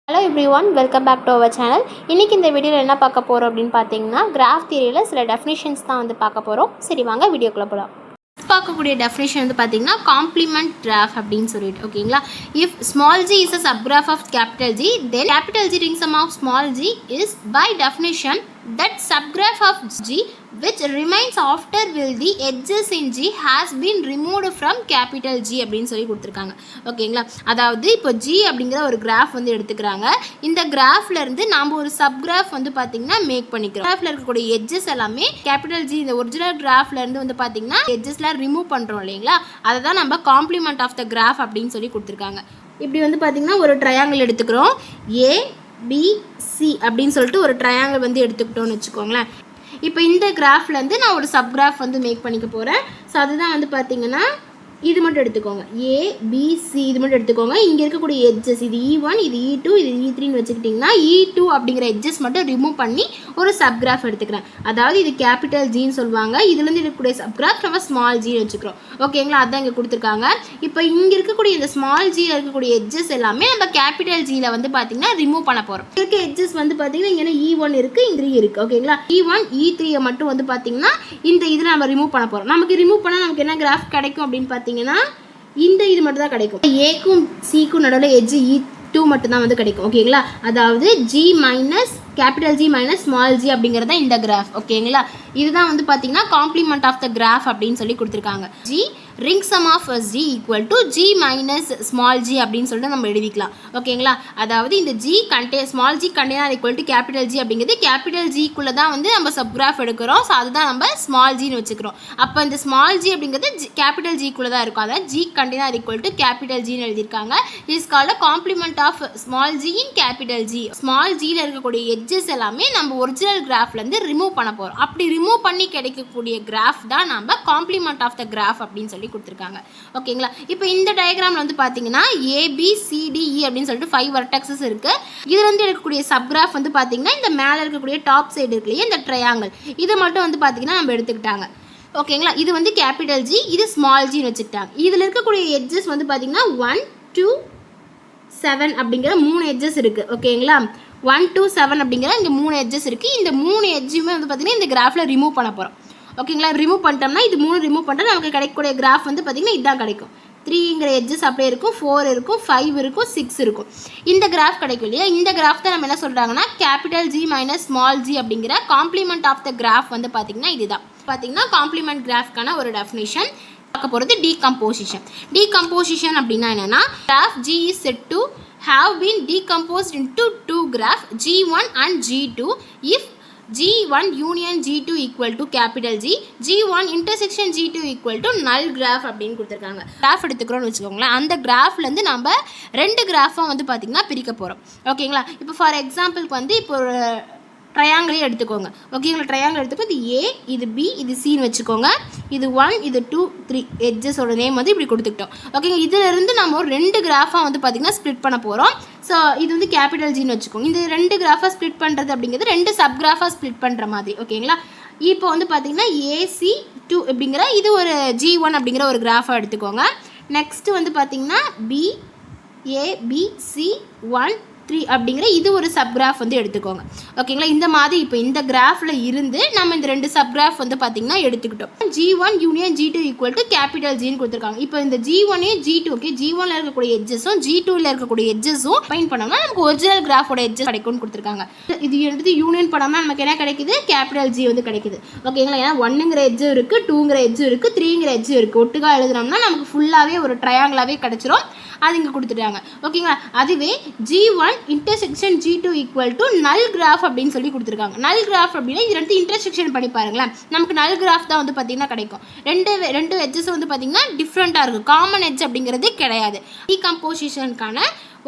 Hello everyone, welcome back to our channel. இன்னைக்கு இந்த வீடியோல என்ன பார்க்க போறோம் அப்படினு பாத்தீங்கன்னா கிராஃப் தியரியில சில டெஃபினிஷன்ஸ் தான் வந்து பார்க்க போறோம். சரி வாங்க வீடியோக்குள்ள போலாம். பார்க்கக்கூடிய டெஃபினிஷன் வந்து பாத்தீங்கன்னா காம்ப்ளிமெண்ட் கிராஃப் அப்படினு சொல்லிட்டு ஓகேங்களா. If small g is a subgraph of capital G, then capital G ring sum of small g is by definition that subgraph of G which remains after will the edges in G has been removed from capital G அப்படின்னு சொல்லி கொடுத்துருக்காங்க ஓகேங்களா. அதாவது இப்போ G அப்படிங்கிற ஒரு graph வந்து எடுத்துக்கிறாங்க. இந்த கிராஃப்ல இருந்து நாம் ஒரு சப்கிராஃப் வந்து பார்த்தீங்கன்னா மேக் பண்ணிக்கிறோம். கிராஃப்ல இருக்கக்கூடிய எட்ஜஸ் எல்லாமே கேபிட்டல் G இந்த ஒரிஜினல் கிராஃப்ல இருந்து வந்து பார்த்தீங்கன்னா எட்ஜஸ்லாம் ரிமூவ் பண்ணுறோம் இல்லைங்களா. அதை தான் நம்ம காம்ப்ளிமெண்ட் ஆஃப் த கிராஃப் அப்படின்னு சொல்லி கொடுத்துருக்காங்க. இப்படி வந்து பார்த்தீங்கன்னா ஒரு ட்ரையாங்கிள் எடுத்துக்கிறோம். ABC அப்படின்னு சொல்லிட்டு ஒரு ட்ரையாங்கிள் வந்து எடுத்துக்கிட்டோன்னு வச்சுக்கோங்களேன். இப்போ இந்த கிராஃப்லேருந்து நான் ஒரு சப்கிராஃப் வந்து மேக் பண்ணிக்க போகிறேன். ஸோ அதுதான் வந்து பார்த்தீங்கன்னா இது மட்டும் எடுத்துக்கோங்க. ABC இது மட்டும் எடுத்துக்கோங்க. இங்கே இருக்கக்கூடிய எட்ஜஸ் இது E1 இது E2 இது E3ன்னு வச்சுக்கிட்டிங்கன்னா E2 அப்படிங்கிற எட்ஜஸ் மட்டும் ரிமூவ் பண்ணி ஒரு சப்கிராஃப் எடுத்துக்கிறேன். அதாவது இது கேபிட்டல் Gன்னு சொல்லுவாங்க. இதுலேருந்து இருக்கக்கூடிய சப்கிராஃப் நம்ம ஸ்மால் G வச்சுக்கிறோம் ஓகேங்களா. அதுதான் இங்கே கொடுத்துருக்காங்க. இப்போ இங்கே இருக்கக்கூடிய இந்த ஸ்மால் Gயில் இருக்கக்கூடிய எட்ஜஸ் எல்லாமே நம்ம கேபிட்டல் Gயில் வந்து பார்த்தீங்கன்னா ரிமூவ் பண்ண போகிறோம். இருக்க எட்ஜஸ் வந்து பார்த்தீங்கன்னா இங்கே E1 இருக்குது இங்கே 3 இருக்குது ஓகேங்களா. E1 E3 மட்டும் வந்து பார்த்தீங்கன்னா இந்த இதில் நம்ம ரிமூவ் பண்ண போகிறோம். நமக்கு ரிமூவ் பண்ணால் நமக்கு என்ன கிராஃப் கிடைக்கும் அப்படின்னு பார்த்தீங்கன்னா இந்த இது மட்டும் தான் கிடைக்கும். ஏக்கும் சிக்கும் நடுவில் எட்ஜ் E2 மட்டும் தான் வந்து கிடைக்கும் ஓகேங்களா. அதாவது G minus capital G minus small G அப்படிங்கிறத இந்த கிராஃப் ஓகேங்களா. இதுதான் வந்து பார்த்தீங்கன்னா காம்ப்ளிமெண்ட் ஆஃப் த கிராஃப் அப்படின்னு சொல்லி கொடுத்துருக்காங்க. G ring sum of G equal to G minus small g அப்படின்னு சொல்லிட்டு நம்ம எழுதிக்கலாம் ஓகேங்களா. அதாவது இந்த small G container equal to capital G அப்படிங்கிறது கேபிட்டல் Gக்குள்ளே தான் வந்து நம்ம சப்கிராஃப் எடுக்கிறோம். ஸோ அதுதான் நம்ம ஸ்மால் Gன்னு வச்சுக்கிறோம். அப்போ இந்த ஸ்மால் G அப்படிங்கிறது கேபிட்டல் Gக்குள்ளே தான் இருக்கும். அதாவது G container equal to capital Gன்னு எழுதியிருக்காங்க. Is called complement of small G in capital G. Small Gயில் இருக்கக்கூடிய எட்ஜஸ் எல்லாமே நம்ம ஒரிஜினல் கிராஃப்லேருந்து ரிமூவ் பண்ண போகிறோம். அப்படி ரிமூவ் பண்ணி கிடைக்கக்கூடிய கிராஃப் தான் நம்ம காம்ப்ளிமெண்ட் ஆஃப் த கிராஃப் அப்படின்னு சொல்லி கொடுத்துருக்காங்க ஓகேங்களா. இப்போ இந்த டயக்ராம்ல வந்து பாத்தீங்கன்னா ABCDE அப்படின்னு சொல்லிட்டு 5 வெர்டெக்ஸஸ் இருக்கு. இதுல இருந்து எடுக்கக்கூடிய சப்கிராஃப் வந்து பாத்தீங்கன்னா இந்த மேல இருக்கக்கூடிய டாப் சைடு இருக்கு இல்லையா இந்த ட்ரையாங்கிள் இதை மட்டும் வந்து பாத்தீங்கன்னா நம்ம எடுத்துக்கிட்டாங்க ஓகேங்களா. இது வந்து கேபிட்டல் G இது ஸ்மால் Gன்னு வச்சுக்கிட்டாங்க. இதுல இருக்கக்கூடிய எட்ஜஸ் வந்து பாத்தீங்கன்னா 1 2 7 அப்படிங்கிற 3 எட்ஜஸ் இருக்கு ஓகேங்களா. 1 2 7 அப்படிங்கிற இங்கே 3 எட்ஜஸ் இருக்குது. இந்த 3 எட்ஜுமே வந்து பார்த்தீங்கன்னா இந்த கிராஃபில் ரிமூவ் பண்ண போகிறோம் ஓகேங்களா. ரிமூவ் பண்ணிட்டோம்னா இது 3 ரிமூவ் பண்ணிட்டா நமக்கு கிடைக்கக்கூடிய கிராஃப் வந்து பார்த்தீங்கன்னா இதுதான் கிடைக்கும். 3ங்கிற எட்ஜஸ் அப்படியே இருக்கும், 4 இருக்கும், 5 இருக்கும், 6 இருக்கும். இந்த கிராஃப் கிடைக்கும் இல்லையா. இந்த கிராஃப் தான் நம்ம என்ன சொல்கிறாங்கன்னா capital G minus small G அப்படிங்கிற காம்ப்ளிமெண்ட் ஆஃப் த கிராஃப் வந்து பார்த்தீங்கன்னா இதுதான் பார்த்தீங்கன்னா காம்ப்ளிமெண்ட் கிராஃப்க்கான ஒரு டெஃபினிஷன். பார்க்க போகிறது டீகம்போசிஷன் அப்படின்னா என்னென்னா graph G is said to have been decomposed into two graphs G1 and G2 if G1 union G2 equal to capital G, G1 intersection G2 equal to null graph அப்படின்னு கொடுத்துருக்காங்க. Graph எடுத்துக்கிறோன்னு வச்சுக்கோங்களேன். அந்த கிராஃப்லேருந்து நம்ம 2 கிராஃபாக வந்து பார்த்திங்கன்னா பிரிக்க போகிறோம் ஓகேங்களா. இப்போ ஃபார் எக்ஸாம்பிளுக்கு வந்து இப்போ ஒரு ட்ரையாங்கிளே எடுத்துக்கோங்க ஓகேங்களா. ட்ரையாங்கிள் எடுத்துக்கோ. இது A இது B இது Cன்னு வச்சுக்கோங்க. இது 1 இது 2 3 எட்ஜஸோட நேம் வந்து இப்படி கொடுத்துக்கிட்டோம் ஓகேங்க. இதிலிருந்து நம்ம ஒரு 2 கிராஃபாக வந்து பார்த்திங்கன்னா ஸ்ப்ளிட் பண்ண போகிறோம். ஸோ இது வந்து கேபிட்டல் Gன்னு வச்சுக்கோங்க. இந்த 2 கிராஃபாக ஸ்ப்ளிட் பண்ணுறது அப்படிங்கிறது 2 சப்கிராஃபாக ஸ்ப்ளிட் பண்ணுற மாதிரி ஓகேங்களா. இப்போ வந்து பார்த்திங்கன்னா AC2 அப்படிங்கிற இது ஒரு G1 அப்படிங்கிற ஒரு கிராஃபாக எடுத்துக்கோங்க. நெக்ஸ்ட்டு வந்து பார்த்திங்கன்னா BABC1 3 அப்படிங்கிற இது ஒரு சப்கிராஃப் வந்து எடுத்துக்கோங்க ஓகேங்களா. இந்த மாதிரி இப்போ இந்த கிராஃபில் இருந்து நம்ம இந்த 2 சப்கிராஃப் வந்து பார்த்தீங்கன்னா எடுத்துக்கிட்டோம். G1 union G2 equal to capital Gன்னு கொடுத்துருக்காங்க. இப்போ இந்த G1 G2 ஓகே G1ல இருக்கக்கூடிய எட்ஜஸும் G2ல இருக்கக்கூடிய எட்ஜஸும் ஃபைண்ட் பண்ணோம்னா நமக்கு ஒரிஜினல் கிராஃபோட எட்ஜஸ் கிடைக்கும்னு கொடுத்துருக்காங்க. இது எடுத்து யூனியன் பண்ணோம்னா நமக்கு என்ன கிடைக்குது கேபிட்டல் G வந்து கிடைக்குது ஓகேங்களா. ஏன்னா 1ங்கிற எட்ஜும் இருக்குது 2ங்கிற எட்ஜும் இருக்குது 3ங்கிற எட்ஜும் இருக்குது. ஒட்டுக்கா எழுதுனோம்னா நமக்கு ஃபுல்லாகவே ஒரு ட்ரையாங்கிளாகவே கிடச்சிரும். அது இங்கே கொடுத்துட்டாங்க ஓகேங்களா. அதுவே G1 intersection G2 equal to நல் கிராஃப் அப்படின்னு சொல்லி கொடுத்துருக்காங்க. நல் கிராஃப் அப்படின்னா இது 2 இன்டர்செக்ஷன் பண்ணி பாருங்களேன். நமக்கு நல் கிராஃப் தான் வந்து பார்த்தீங்கன்னா கிடைக்கும். ரெண்டு எட்ஜஸ் வந்து பார்த்தீங்கன்னா டிஃப்ரெண்ட்டாக இருக்கும். காமன் எட்ஜ் அப்படிங்கிறது கிடையாது. டீகம்போசிஷனுக்கான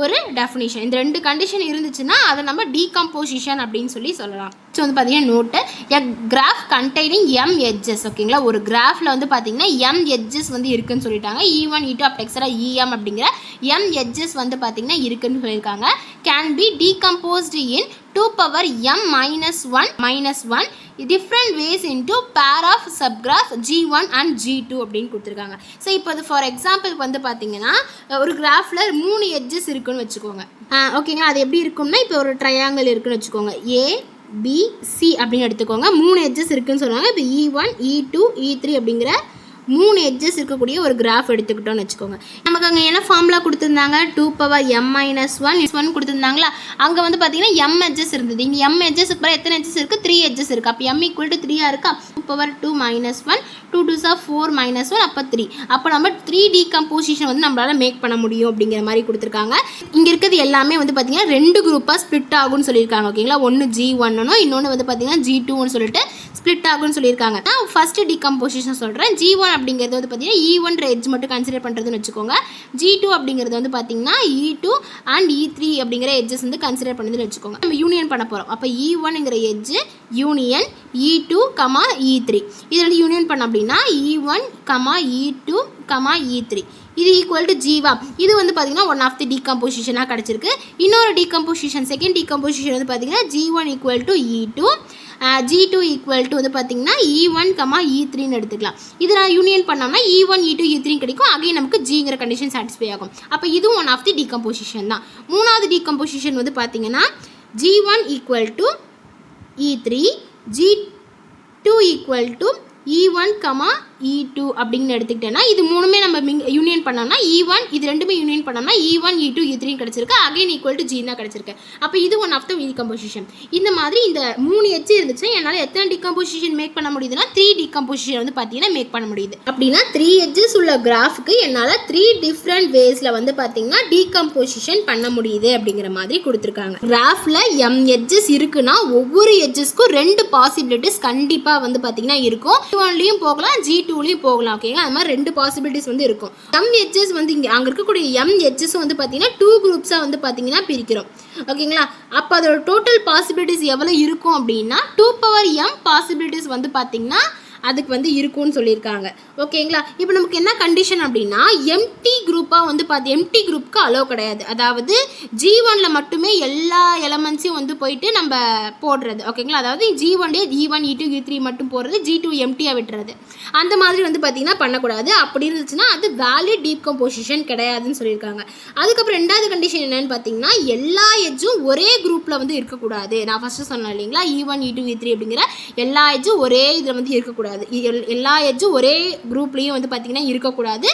ஒரு டெஃபினிஷன். இந்த 2 கண்டிஷன் இருந்துச்சுன்னா அதை நம்ம டீகம்போசிஷன் அப்படின்னு சொல்லலாம். ஸோ வந்து பார்த்தீங்கன்னா நோட்டு எ கிராஃப் கண்டெய்னிங் எம் எட்ஜஸ் ஓகேங்களா. ஒரு கிராஃபில் வந்து பார்த்தீங்கன்னா எம் எட்ஜஸ் வந்து இருக்குன்னு சொல்லிட்டாங்க. E1 E2 அப் எக்ஸட்ரா EM அப்படிங்கிற எம் எட்ஜஸ் வந்து பார்த்தீங்கன்னா இருக்குன்னு சொல்லியிருக்காங்க. Can be decomposed in 2 power m minus 1 different ways into pair of subgraph G1 and G2 அப்படின்னு கொடுத்துருக்காங்க. ஸோ இப்போ அது ஃபார் எக்ஸாம்பிளுக்கு வந்து பார்த்தீங்கன்னா ஒரு கிராஃபில் 3 எட்ஜஸ் இருக்குன்னு வச்சுக்கோங்க ஓகேங்களா. அது எப்படி இருக்கும்னா இப்போ ஒரு ட்ரையாங்கிள் இருக்குன்னு வச்சுக்கோங்க. ABC அப்படின்னு எடுத்துக்கோங்க. 3 எட்ஜஸ் இருக்குன்னு சொல்லுவாங்க. இப்போ E1 E2 E3 அப்படிங்கிற 3 எட்ஜஸ் இருக்கக்கூடிய ஒரு கிராஃப் எடுத்துக்கிட்டோன்னு வச்சுக்கோங்க. நமக்கு அங்கே என்ன ஃபார்முலா கொடுத்துருந்தாங்க? 2 power m minus 1 கொடுத்துருந்தாங்களா. அங்கே வந்து பார்த்தீங்கன்னா m எட்ஜஸ் இருந்தது. இங்கே m எட்ஜஸுக்கு பிறகு எத்தனை எட்ஜஸ் இருக்குது? 3 எட்ஜஸ் இருக்குது. அப்போ m = 3 இருக்கா. 2 power 2 minus 1 2 2s are 4 minus 1 அப்போ 3. அப்போ நம்ம 3 டீகம்போசிஷன் வந்து நம்மளால் மேக் பண்ண முடியும் அப்படிங்கிற மாதிரி கொடுத்துருக்காங்க. இங்கே இருக்கிறது எல்லாமே வந்து பார்த்தீங்கன்னா 2 குரூப்பாக ஸ்ப்ளிட் ஆகும்னு சொல்லியிருக்காங்க ஓகேங்களா. ஒன்று G1 இன்னொன்று வந்து பார்த்தீங்கன்னா G2ன்னு சொல்லிட்டு ஸ்ப்ளிட் ஆகும்னு சொல்லியிருக்காங்க. நான் ஃபஸ்ட்டு டீகம்போசிஷன் சொல்கிறேன். G1 அப்படிங்கிறது வந்து பார்த்தீங்கன்னா E1 எட்ஜ் மட்டும் கன்சிடர் பண்ணுறதுன்னு வச்சுக்கோங்க. G2 அப்படிங்கிறது வந்து பார்த்தீங்கன்னா E2 அண்ட் E3 அப்படிங்கிற எட்ஜஸ் வந்து கன்சிடர் பண்ணுறதுன்னு வச்சுக்கோங்க. நம்ம யூனியன் பண்ண போகிறோம். அப்போ E1ங்கிற எட்ஜ் யூனியன் E2, E3 இது வந்து யூனியன் பண்ண அப்படின்னா E1, E2, E3 இது ஈக்குவல் டு ஜீவா. இது வந்து பார்த்தீங்கன்னா ஒன் ஆஃப் தி டீகம்போசிஷனாக கிடச்சிருக்கு. இன்னொரு டீகம்போசிஷன் செகண்ட் டீகம்போசிஷன் வந்து பார்த்தீங்கன்னா G1 = E2 G2 = வந்து பார்த்தீங்கன்னா E1, E3ன்னு எடுத்துக்கலாம். இது நான் யூனியன் பண்ணோம்னா E1 E2 E3 கிடைக்கும். அகைன் நமக்கு ஜிங்கிற கண்டிஷன் சாட்டிஸ்ஃபை ஆகும். அப்போ இதுவும் ஒன் ஆஃப் தி டீகம்போசிஷன் தான். மூணாவது டீகம்போசிஷன் வந்து பார்த்தீங்கன்னா G1 = E3 G2 = E1, E2 அப்படின்னு எடுத்துக்கிட்டேன்னா இது மூணுமே நம்ம யூனியன் பண்ணோம்னா E1 இது ரெண்டுமே யூனியன் பண்ணோம்னா E1 E2 E3 கிடச்சிருக்கு. அகைன் ஈக்குவல் டு G தான் கிடச்சிருக்கு. அப்போ இது ஒன் ஆஃப் த டீகம்போசிஷன். இந்த மாதிரி இந்த 3 எட்ஜ் இருந்துச்சுன்னா என்னால் எத்தனை டீகம்போசிஷன் மேக் பண்ண முடியுதுன்னா 3 டீகம்போசிஷன் வந்து பார்த்தீங்கன்னா மேக் பண்ண முடியுது. அப்படின்னா 3 எட்ஜஸ் உள்ள கிராஃபுக்கு என்னால் 3 டிஃப்ரெண்ட் வேஸில் வந்து பார்த்தீங்கன்னா டீகம்போசிஷன் பண்ண முடியுது அப்படிங்கிற மாதிரி கொடுத்துருக்காங்க. கிராஃபில் m எட்ஜஸ் இருக்குன்னா ஒவ்வொரு எட்ஜஸ்க்கும் 2 பாசிபிலிட்டிஸ் கண்டிப்பாக வந்து பார்த்தீங்கன்னா இருக்கும். G1லையும் போகலாம் G2லையும் போகலாம் ஓகேங்களா. அது மாதிரி 2 பாசிபிலிட்டிஸ் வந்து இருக்கும். m எட்ஜஸ் வந்து இங்கே அங்கே இருக்கக்கூடிய m எட்ஜஸ் வந்து பார்த்தீங்கன்னா 2 குரூப்ஸாக வந்து பார்த்தீங்கன்னா பிரிக்கிறோம் ஓகேங்களா. அப்போ அதோட டோட்டல் பாசிபிலிட்டிஸ் எவ்வளோ இருக்கும் அப்படின்னா 2 power m பாசிபிலிட்டிஸ் வந்து பார்த்தீங்கன்னா அதுக்கு வந்து இருக்கும்னு சொல்லியிருக்காங்க ஓகேங்களா. இப்போ நமக்கு என்ன கண்டிஷன் அப்படின்னா எம்டி குரூப்பாக வந்து எம்டி குரூப்புக்கு அலோவ் கிடையாது. அதாவது G1ல மட்டுமே எல்லா எலமெண்ட்ஸையும் வந்து போயிட்டு நம்ம போடுறது ஓகேங்களா. அதாவது G1 E1 E2 E3 மட்டும் போடுறது, G2 எம்டியாக விட்டுறது அந்த மாதிரி வந்து பார்த்தீங்கன்னா பண்ணக்கூடாது. அப்படி இருந்துச்சுன்னா அது வேலிட் டீகம்போசிஷன் கிடையாதுன்னு சொல்லியிருக்காங்க. அதுக்கப்புறம் ரெண்டாவது கண்டிஷன் என்னன்னு பார்த்தீங்கன்னா எல்லா எட்ஜும் ஒரே குரூப்பில் வந்து இருக்கக்கூடாது. நான் ஃபஸ்ட்டு சொன்னேன் இல்லைங்களா E1 E2 E3 அப்படிங்கிற எல்லா எட்ஜும் ஒரே இதில் வந்து இருக்கக்கூடாது. எல்லா எட்ஜும் ஒரே குரூப்லேயும் வந்து பார்த்தீங்கன்னா இருக்கக்கூடாது.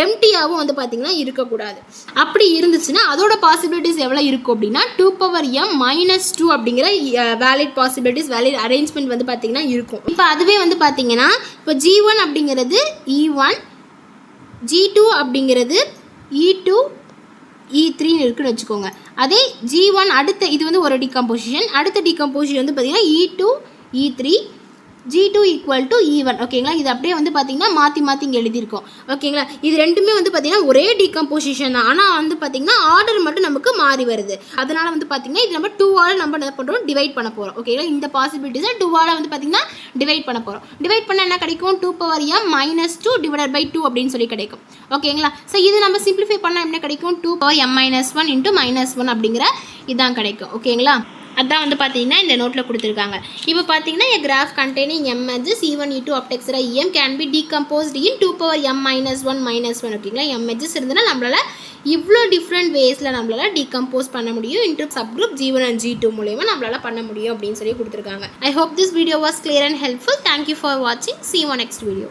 எம்டியாகவும் வந்து பார்த்தீங்கன்னா இருக்கக்கூடாது. அப்படி இருந்துச்சுன்னா அதோட பாசிபிலிட்டிஸ் எவ்வளோ இருக்கும் அப்படின்னா 2 power m minus 2 அப்படிங்கிற வேலிட் பாசிபிலிட்டிஸ் வேலிட் அரேஞ்ச்மெண்ட் வந்து பார்த்தீங்கன்னா இருக்கும். இப்போ அதுவே வந்து பார்த்தீங்கன்னா இப்போ G1 அப்படிங்கிறது E1 G2 அப்படிங்கிறது E2 E3 இருக்குன்னு வச்சுக்கோங்க. அதே G1 அடுத்த இது வந்து ஒரு டீகம்போசிஷன். அடுத்த டீகம்போசிஷன் வந்து பார்த்தீங்கன்னா E2 E3 G2 = E1 ஓகேங்களா. இது அப்படியே வந்து பார்த்தீங்கன்னா மாற்றி இங்கே எழுதியிருக்கோம் ஓகேங்களா. இது ரெண்டுமே வந்து பார்த்தீங்கன்னா ஒரே டீகம்போசிஷன் தான். ஆனால் வந்து பார்த்தீங்கன்னா ஆர்டர் மட்டும் நமக்கு மாறி வருது. அதனால் வந்து பார்த்தீங்கன்னா இது நம்ம 2ஆல் நம்ம என்ன பண்ணுறோம் டிவைட் பண்ண போகிறோம் ஓகேங்களா. இந்த பாசிபிலிட்டிஸை 2ஆல் வந்து பார்த்தீங்கன்னா டிவைட் பண்ண போகிறோம். டிவைட் பண்ண என்ன கிடைக்கும்? 2 power m minus 2 divided by 2 அப்படின்னு சொல்லி கிடைக்கும் ஓகேங்களா. ஸோ இது நம்ம சிம்பிளிஃபை பண்ணால் என்ன கிடைக்கும்? 2 power m minus 1 into -1 அப்படிங்கிற இதுதான் கிடைக்கும் ஓகேங்களா. அதான் வந்து பார்த்தீங்கன்னா இந்த நோட்டில் கொடுத்துருக்காங்க. இப்போ பார்த்தீங்கன்னா a graph containing m edges E1 E2 up to extra em can be decomposed in 2 power m minus 1 ஓகேங்களா. m edges இருந்ததுன்னா நம்மளால் இவ்வளோ டிஃப்ரெண்ட் வேஸில் நம்மளால் டீகம்போஸ் பண்ண முடியும். Into subgroup G1 and G2 மூலயமா நம்மளால் பண்ண முடியும் அப்படின்னு சொல்லி கொடுத்துருக்காங்க. I hope this video was clear and helpful. Thank you for watching. See you on next video.